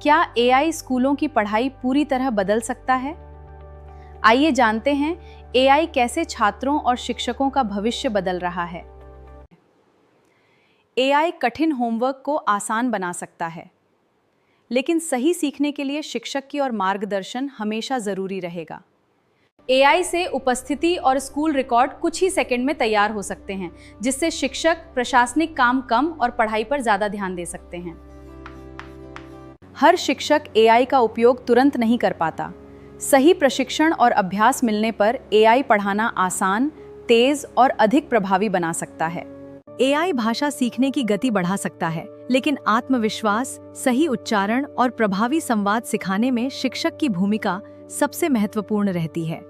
क्या एआई स्कूलों की पढ़ाई पूरी तरह बदल सकता है? आइए जानते हैं एआई कैसे छात्रों और शिक्षकों का भविष्य बदल रहा है। एआई कठिन होमवर्क को आसान बना सकता है, लेकिन सही सीखने के लिए शिक्षक की और मार्गदर्शन हमेशा जरूरी रहेगा। एआई से उपस्थिति और स्कूल रिकॉर्ड कुछ ही सेकंड में तैयार हो सकते हैं, जिससे शिक्षक प्रशासनिक काम कम और पढ़ाई पर ज्यादा ध्यान दे सकते हैं। हर शिक्षक एआई का उपयोग तुरंत नहीं कर पाता। सही प्रशिक्षण और अभ्यास मिलने पर एआई पढ़ाना आसान, तेज और अधिक प्रभावी बना सकता है। एआई भाषा सीखने की गति बढ़ा सकता है, लेकिन आत्मविश्वास, सही उच्चारण और प्रभावी संवाद सिखाने में शिक्षक की भूमिका सबसे महत्वपूर्ण रहती है।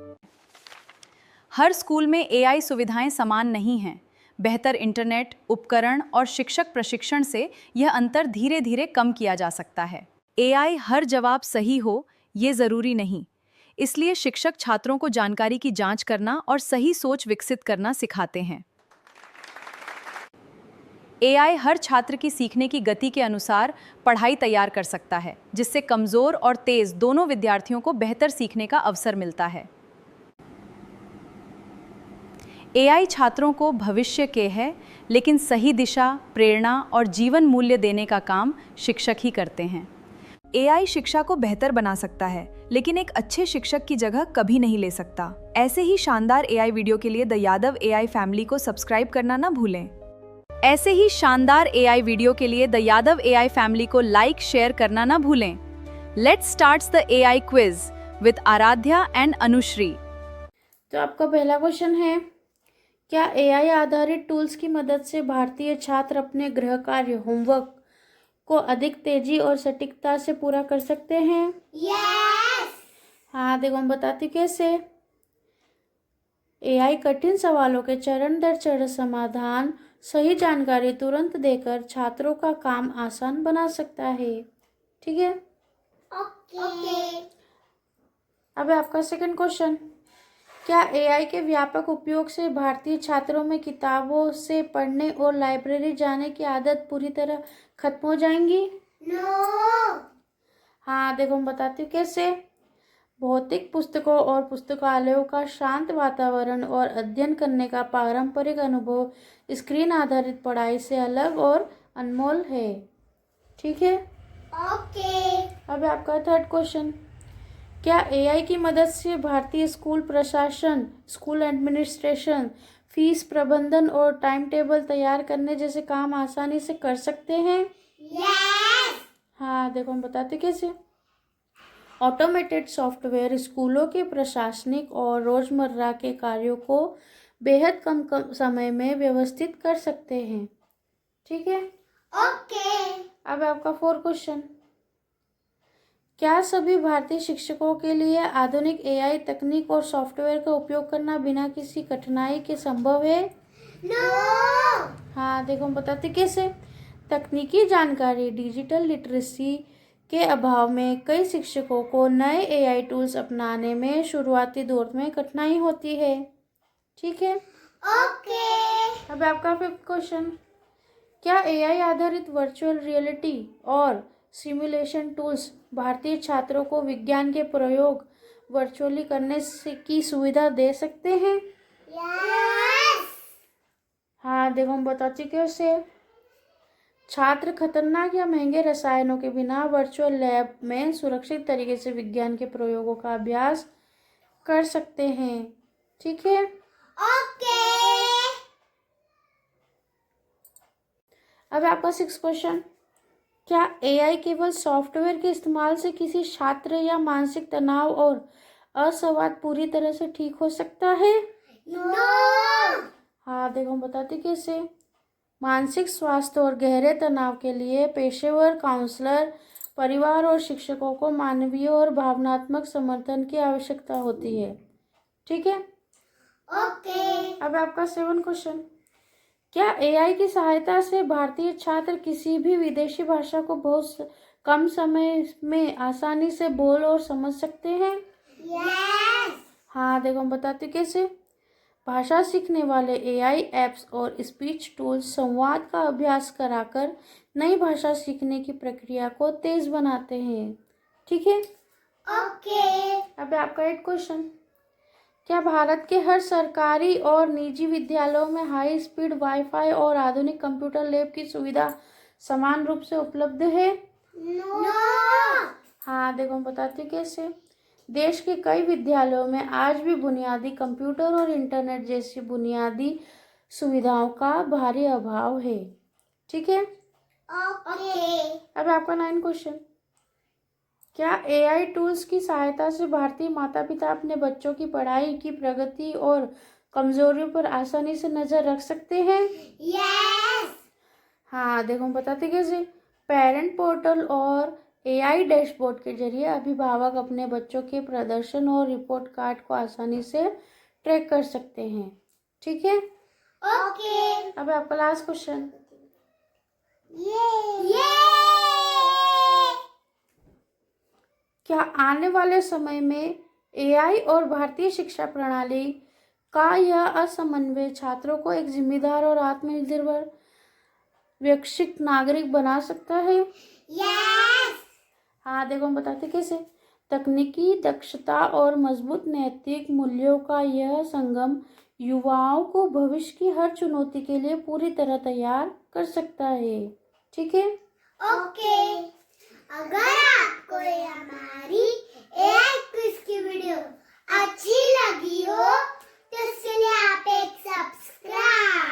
हर स्कूल में एआई सुविधाएं समान नहीं हैं। बेहतर इंटरनेट, उपकरण और शिक्षक प्रशिक्षण से यह अंतर धीरे धीरे कम किया जा सकता है। एआई हर जवाब सही हो, ये जरूरी नहीं। इसलिए शिक्षक छात्रों को जानकारी की जांच करना और सही सोच विकसित करना सिखाते हैं। एआई हर छात्र की सीखने की गति के अनुसार पढ़ाई तैयार कर सकता है, जिससे कमजोर और तेज दोनों विद्यार्थियों को बेहतर सीखने का अवसर मिलता है। एआई छात्रों को भविष्य के है, लेकिन सही दिशा, प्रेरणा और जीवन मूल्य देने का काम शिक्षक ही करते हैं। एआई शिक्षा को बेहतर बना सकता है, लेकिन एक अच्छे शिक्षक की जगह कभी नहीं ले सकता। ऐसे ही शानदार एआई वीडियो के लिए द यादव एआई फैमिली को सब्सक्राइब करना ना भूलें। ऐसे ही शानदार एआई वीडियो के लिए द यादव एआई फैमिली को लाइक, शेयर करना ना भूलें। Let's start the AI quiz with Aaradhya and Anushree. तो आपका पहला क्वेश्चन है, क्या एआई आधारित टूल्स की मदद से भारतीय छात्र अपने गृह कार्य, होमवर्क को अधिक तेजी और सटीकता से पूरा कर सकते हैं? यस। हाँ, देखो हम बताती हूँ कैसे। एआई कठिन सवालों के चरण दर चरण समाधान, सही जानकारी तुरंत देकर छात्रों का काम आसान बना सकता है। ठीक है, ओके। अब आपका सेकंड क्वेश्चन, क्या एआई के व्यापक उपयोग से भारतीय छात्रों में किताबों से पढ़ने और लाइब्रेरी जाने की आदत पूरी तरह खत्म हो जाएंगी? नो। हाँ, देखो हम बताती हूँ कैसे। भौतिक पुस्तकों और पुस्तकालयों का शांत वातावरण और अध्ययन करने का पारंपरिक अनुभव स्क्रीन आधारित पढ़ाई से अलग और अनमोल है। ठीक है, ओके। अब आपका थर्ड क्वेश्चन, क्या एआई की मदद से भारतीय स्कूल प्रशासन, स्कूल एडमिनिस्ट्रेशन, फीस प्रबंधन और टाइम टेबल तैयार करने जैसे काम आसानी से कर सकते हैं? यस। हाँ, देखो हम बताते कैसे। ऑटोमेटेड सॉफ्टवेयर स्कूलों के प्रशासनिक और रोजमर्रा के कार्यों को बेहद कम समय में व्यवस्थित कर सकते हैं। ठीक है, ओके। अब आपका फोर्थ क्वेश्चन, क्या सभी भारतीय शिक्षकों के लिए आधुनिक एआई तकनीक और सॉफ्टवेयर का उपयोग करना बिना किसी कठिनाई के संभव है? नो। हाँ, देखो हम बताते कैसे। तकनीकी जानकारी, डिजिटल लिटरेसी के अभाव में कई शिक्षकों को नए एआई टूल्स अपनाने में शुरुआती दौर में कठिनाई होती है। ठीक है, ओके। अब आपका फिफ्थ क्वेश्चन, क्या एआई आधारित वर्चुअल रियलिटी और सिमुलेशन टूल्स भारतीय छात्रों को विज्ञान के प्रयोग वर्चुअली करने की सुविधा दे सकते हैं? यस। हाँ, देखो हम बता चुके हैं उससे। छात्र खतरनाक या महंगे रसायनों के बिना वर्चुअल लैब में सुरक्षित तरीके से विज्ञान के प्रयोगों का अभ्यास कर सकते हैं। ठीक है, ओके। अब आपका सिक्स्थ क्वेश्चन, क्या एआई केवल सॉफ्टवेयर के इस्तेमाल से किसी छात्र या मानसिक तनाव और असंवाद पूरी तरह से ठीक हो सकता है? नो। हाँ, देखो हम बताते कैसे। मानसिक स्वास्थ्य और गहरे तनाव के लिए पेशेवर काउंसलर, परिवार और शिक्षकों को मानवीय और भावनात्मक समर्थन की आवश्यकता होती है। ठीक है, ओके। अब आपका सेवन क्वेश्चन, क्या एआई की सहायता से भारतीय छात्र किसी भी विदेशी भाषा को बहुत कम समय में आसानी से बोल और समझ सकते हैं? यस। हाँ, देखो हम बताते कैसे। भाषा सीखने वाले एआई ऐप्स और स्पीच टूल्स संवाद का अभ्यास कराकर नई भाषा सीखने की प्रक्रिया को तेज बनाते हैं। ठीक है। ओके। अब आपका एक क्वेश्चन, क्या भारत के हर सरकारी और निजी विद्यालयों में हाई स्पीड वाईफाई और आधुनिक कंप्यूटर लैब की सुविधा समान रूप से उपलब्ध है? नो। हाँ, देखो मैं बताती हूँ कैसे। देश के कई विद्यालयों में आज भी बुनियादी कंप्यूटर और इंटरनेट जैसी बुनियादी सुविधाओं का भारी अभाव है। ठीक है। ओके। अब आपका 9 क्वेश्चन, क्या एआई टूल्स की सहायता से भारतीय माता पिता अपने बच्चों की पढ़ाई की प्रगति और कमजोरियों पर आसानी से नजर रख सकते हैं? यस। हाँ, देखो हम बताते कैसे। पेरेंट पोर्टल और एआई डैशबोर्ड के जरिए अभिभावक अपने बच्चों के प्रदर्शन और रिपोर्ट कार्ड को आसानी से ट्रैक कर सकते हैं। ठीक है। ओके। अब आपका लास्ट क्वेश्चन, ये क्या आने वाले समय में एआई और भारतीय शिक्षा प्रणाली का यह असमन्वय छात्रों को एक जिम्मेदार और आत्मनिर्भर विकसित नागरिक बना सकता है? यस। हाँ, देखो हम बताते कैसे। तकनीकी दक्षता और मजबूत नैतिक मूल्यों का यह संगम युवाओं को भविष्य की हर चुनौती के लिए पूरी तरह तैयार कर सकता है। ठीक है। ओके। अगर आपको ये हमारी एआई क्विज की वीडियो अच्छी लगी हो तो इसके लिए आप एक सब्सक्राइब